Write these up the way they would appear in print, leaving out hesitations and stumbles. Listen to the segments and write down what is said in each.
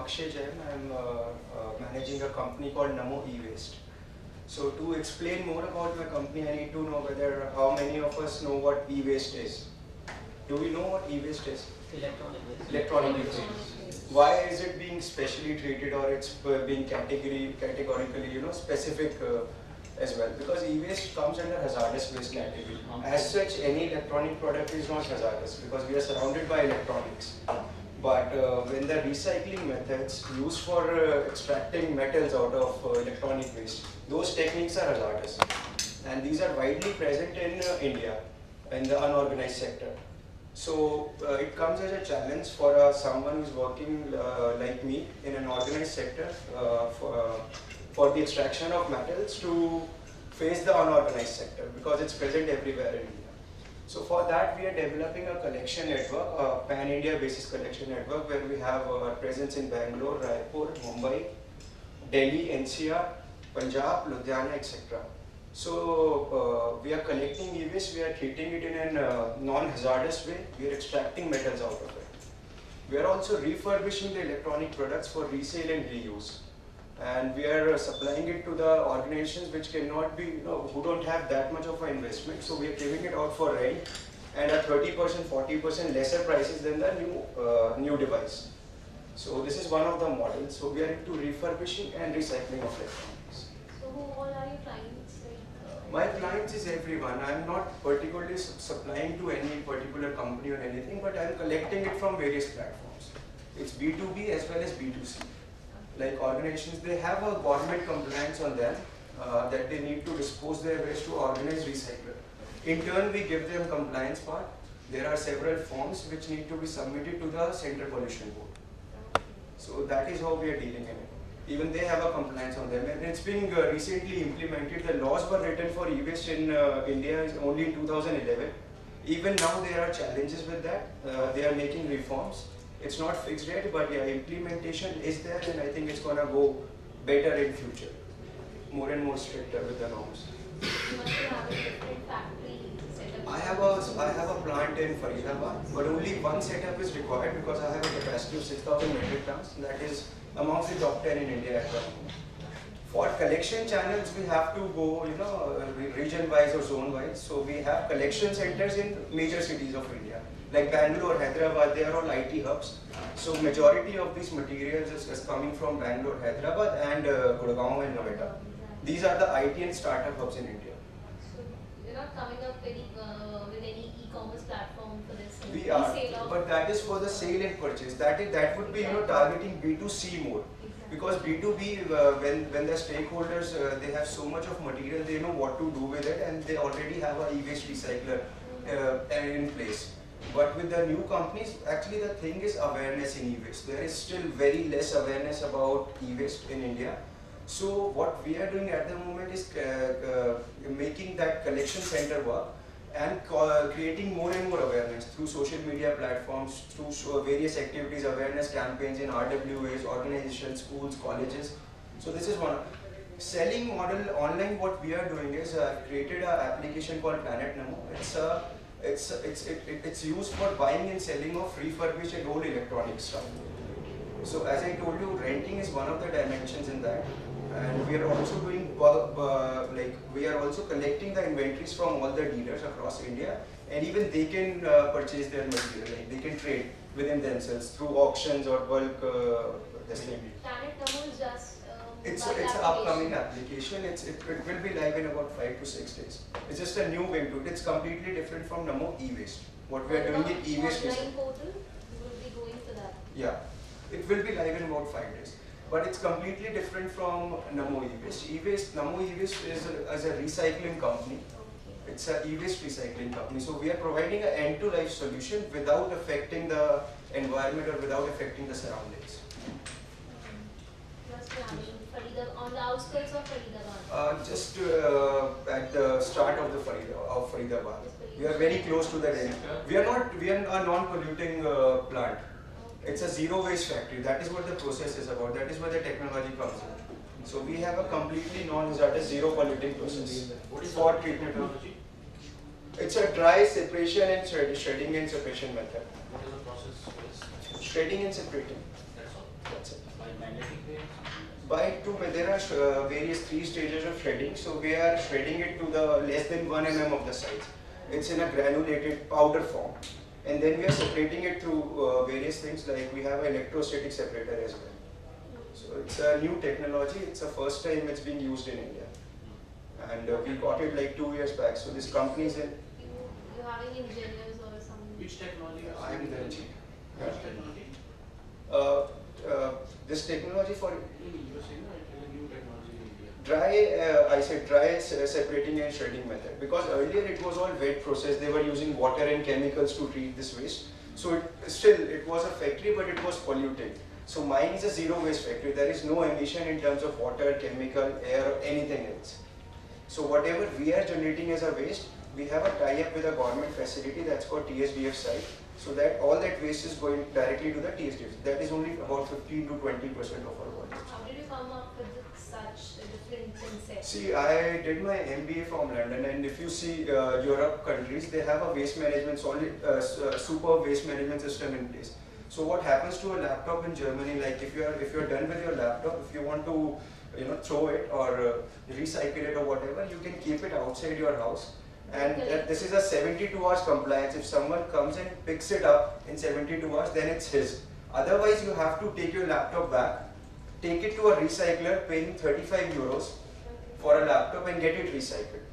Akshay Jain. I'm managing a company called Namo e-waste. So to explain more about my company, I need to know whether how many of us know what e-waste is. Do we know what e-waste is? Electronic waste. Electronic waste. Why is it being specially treated, or it's being categorically specific as well? Because e-waste comes under hazardous waste category. As such, any electronic product is not hazardous because we are surrounded by electronics. But when the recycling methods used for extracting metals out of electronic waste, those techniques are hazardous. And these are widely present in India, in the unorganized sector. So it comes as a challenge for someone who's working like me in an organized sector for the extraction of metals to face the unorganized sector because it's present everywhere in India. So for that we are developing a collection network, a pan-India basis collection network where we have our presence in Bangalore, Raipur, Mumbai, Delhi, NCR, Punjab, Ludhiana, etc. So we are collecting e-waste, we are treating it in a non-hazardous way, we are extracting metals out of it. We are also refurbishing the electronic products for resale and reuse. And we are supplying it to the organizations which cannot be, who don't have that much of an investment. So we are giving it out for rent and at 30%, 40% lesser prices than the new device. So this is one of the models. So we are into refurbishing and recycling of electronics. So who all are your clients? My clients is everyone. I am not particularly supplying to any particular company or anything, but I am collecting it from various platforms. It's B2B as well as B2C. Like organizations, they have a government compliance on them that they need to dispose their waste to organized recycler. In turn, we give them compliance part. There are several forms which need to be submitted to the Central Pollution Board. So that is how we are dealing in it. Even they have a compliance on them, and it's being recently implemented. The laws were written for e-waste in India is only in 2011. Even now there are challenges with that. They are making reforms. It's not fixed yet, but yeah, implementation is there, and I think it's gonna go better in future. More and more stricter with the norms. You must have a different factory setup. I have a plant in Faridabad, but only one setup is required because I have a capacity of 6,000 metric tons. That is amongst the top 10 in India at the moment. For collection channels, we have to go, region-wise or zone-wise. So we have collection centers in major cities of India. Like Bangalore, Hyderabad, they are all IT hubs. So majority of these materials is coming from Bangalore, Hyderabad and Gurgaon and Noida. These are the IT and startup hubs in India. So you're not coming up with any e-commerce platform for this? We are, but that is for the sale and purchase. That would be targeting B2C more. Because B2B, when the stakeholders, they have so much of material, they know what to do with it, and they already have a e-waste recycler in place. But with the new companies, actually the thing is awareness in e-waste. There is still very less awareness about e-waste in India. So what we are doing at the moment is making that collection center work and creating more and more awareness through social media platforms, through various activities, awareness campaigns in RWAs, organizations, schools, colleges. So this is one. Selling model online, what we are doing is created an application called Planet Namo. It's used for buying and selling of refurbished and old electronic stuff. So as I told you, renting is one of the dimensions in that. And we are also doing we are also collecting the inventories from all the dealers across India, and even they can purchase their material, like they can trade within themselves through auctions or bulk this thing. Planet Namo is just It's an upcoming application. It will be live in about 5 to 6 days. It's just a new wing to it. It's completely different from Namo e-waste. What we are doing in e-waste is online portal. You will be going for that. Yeah, it will be live in about 5 days. But it's completely different from Namo e-waste. Namo e-waste is a recycling company. Okay. It's an e-waste recycling company. So we are providing an end-to-life solution without affecting the environment or without affecting the surroundings. Just on the outskirts of Faridabad. Just at the start of Faridabad. We are very close to the Delhi. We are a non-polluting plant. It's a zero waste factory. That is what the process is about. That is where the technology comes in. So we have a completely non-hazardous, zero polluting process for treatment. It's a dry separation and shredding and separation method. What is the process for this? Shredding and separating. That's all. That's it. There are various 3 stages of shredding. So we are shredding it to the less than 1 mm of the size. It's in a granulated powder form. And then we are separating it through various things, like we have an electrostatic separator as well. So it's a new technology. It's the first time it's being used in India. And we got it like 2 years back. So this company is in... You having engineers or something? Which technology? I am the engineer. Which technology? This technology for You were saying that it is a new technology in India. dry separating and shredding method, because earlier it was all wet process. They were using water and chemicals to treat this waste. So it was a factory, but it was polluting. So mine is a zero waste factory. There is no emission in terms of water, chemical, air, or anything else. So whatever we are generating as a waste, we have a tie-up with a government facility that's called TSDF site. So that all that waste is going directly to the TSDF. That is only about 15 to 20% of our volume. How did you come up with such a different concept? See, I did my MBA from London, and if you see Europe countries, they have a waste management, super waste management system in place. So what happens to a laptop in Germany? Like if you're done with your laptop, if you want to throw it or recycle it or whatever, you can keep it outside your house. And this is a 72 hours compliance. If someone comes and picks it up in 72 hours, then it's his. Otherwise, you have to take your laptop back, take it to a recycler, paying 35 euros for a laptop and get it recycled.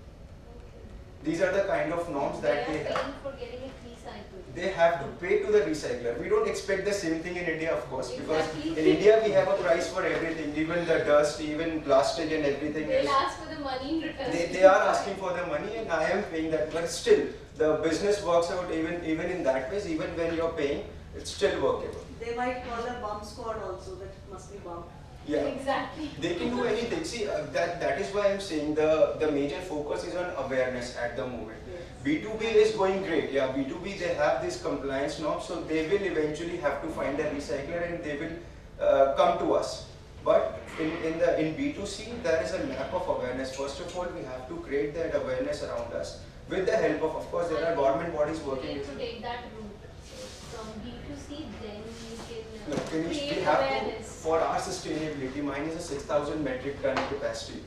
These are the kind of norms that they have. For getting it recycled. They have to pay to the recycler. We don't expect the same thing in India, of course, because Exactly. in India we have a price for everything, even the dust, even plastic and everything. They'll ask for the money in return. They are asking for the money, and I am paying that, but still the business works out even in that ways. Even when you're paying, it's still workable. They might call a bomb squad also, that must be bomb. Yeah. Exactly. They can do anything. See, that is why I'm saying the major focus is on awareness at the moment. Yes. B2B is going great. Yeah, B2B, they have this compliance norm, so they will eventually have to find a recycler and they will come to us. But in B2C, there is a lack of awareness. First of all, we have to create that awareness around us with the help of course, there are government bodies working You need with to take that route. So from B2C, then you can No, we create have to, awareness. for our sustainability, mine is a 6,000 metric ton capacity.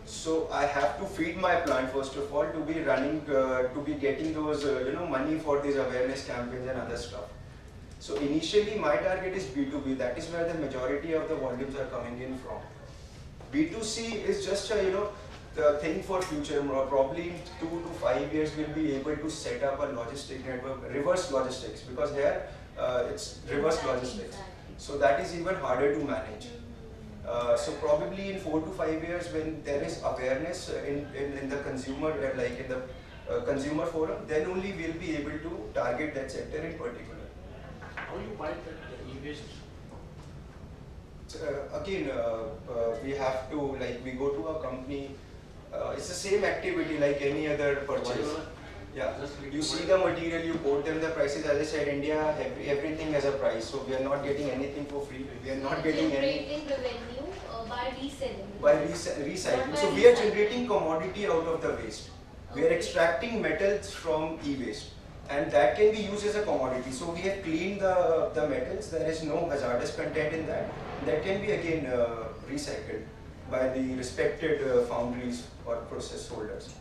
So I have to feed my plant first of all to be running, to be getting those money for these awareness campaigns and other stuff. So initially my target is B2B. That is where the majority of the volumes are coming in from. B2C is just a the thing for future. Probably in 2 to 5 years we'll be able to set up a logistic network, reverse logistics, because here it's reverse logistics. So that is even harder to manage. So probably in 4 to 5 years, when there is awareness in the consumer, like in the consumer forum, then only we'll be able to target that sector in particular. How you buy that e-waste? Again, we have to, like, we go to a company. It's the same activity like any other purchase. Yeah, you see the material, you quote them the prices. As I said, India, everything has a price, so we are not getting anything for free. We are not getting any. Generating revenue by reselling. By recycling. So we are generating commodity out of the waste. We are extracting metals from e-waste, and that can be used as a commodity. So we have cleaned the metals. There is no hazardous content in that. That can be again recycled by the respected foundries or process holders.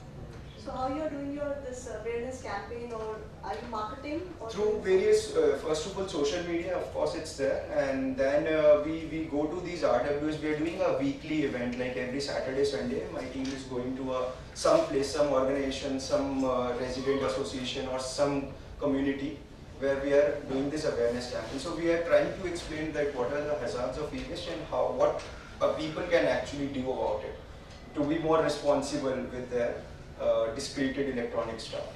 So how you are doing this awareness campaign, or are you marketing? Or Through various, first of all, social media, of course it's there, and then we go to these RWs. We are doing a weekly event, like every Saturday, Sunday. My team is going to some place, some organization, some resident association or some community where we are doing this awareness campaign. So we are trying to explain that what are the hazards of e-waste and what people can actually do about it to be more responsible with their discreted electronic stuff.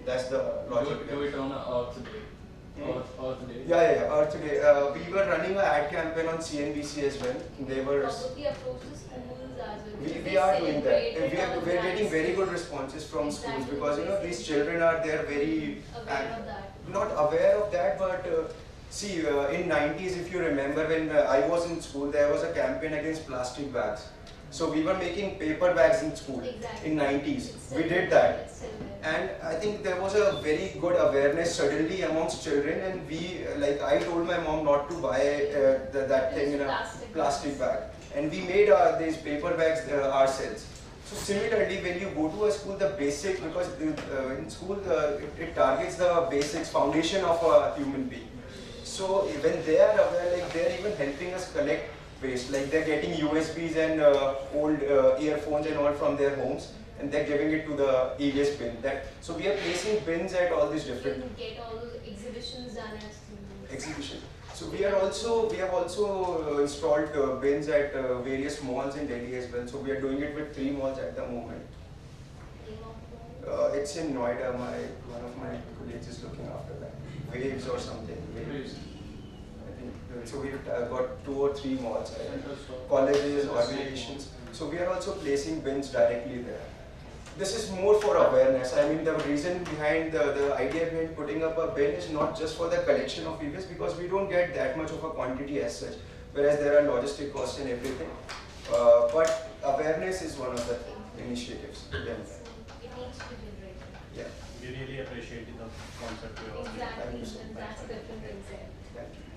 That's the logic. Do it on Earth Day. Earth Day. Yeah, Earth Day. We were running an ad campaign on CNBC as well. They were. Probably approach the schools as well. We are doing that. And we are getting very good responses from schools, because these children are very aware of that. not aware of that, but see, in 90s, if you remember, when I was in school, there was a campaign against plastic bags. So we were making paper bags in school Exactly. in 90s. It's We still did there. that. It's still there. And I think there was a very good awareness suddenly amongst children, and we, like I told my mom not to buy that thing in a plastic bag, and we made these paper bags ourselves. So similarly, when you go to a school, the basic, because in school it targets the basics, foundation of a human being. So when they are aware, like they're even helping us collect waste, like they're getting USBs and old earphones and all from their homes, and they're giving it to the EVS bin. So we are placing bins at all these You different can get all those exhibitions done at school. exhibitions. So we have also installed bins at various malls in Delhi as well. So we are doing it with 3 malls at the moment. Name of the- It's in Noida. One of my colleagues is looking after that. Waves or something. Waves. I think so. We've got 2 or 3 malls, colleges, organizations. So we are also placing bins directly there. This is more for awareness. I mean, the reason behind the idea behind putting up a bin is not just for the collection of e-waste, because we don't get that much of a quantity as such, whereas there are logistic costs and everything. But awareness is one of the initiatives. So it needs to be generated. Yeah. We really appreciate the concept you are offering. Exactly. Thank you so much. And that's different things there. Thank you.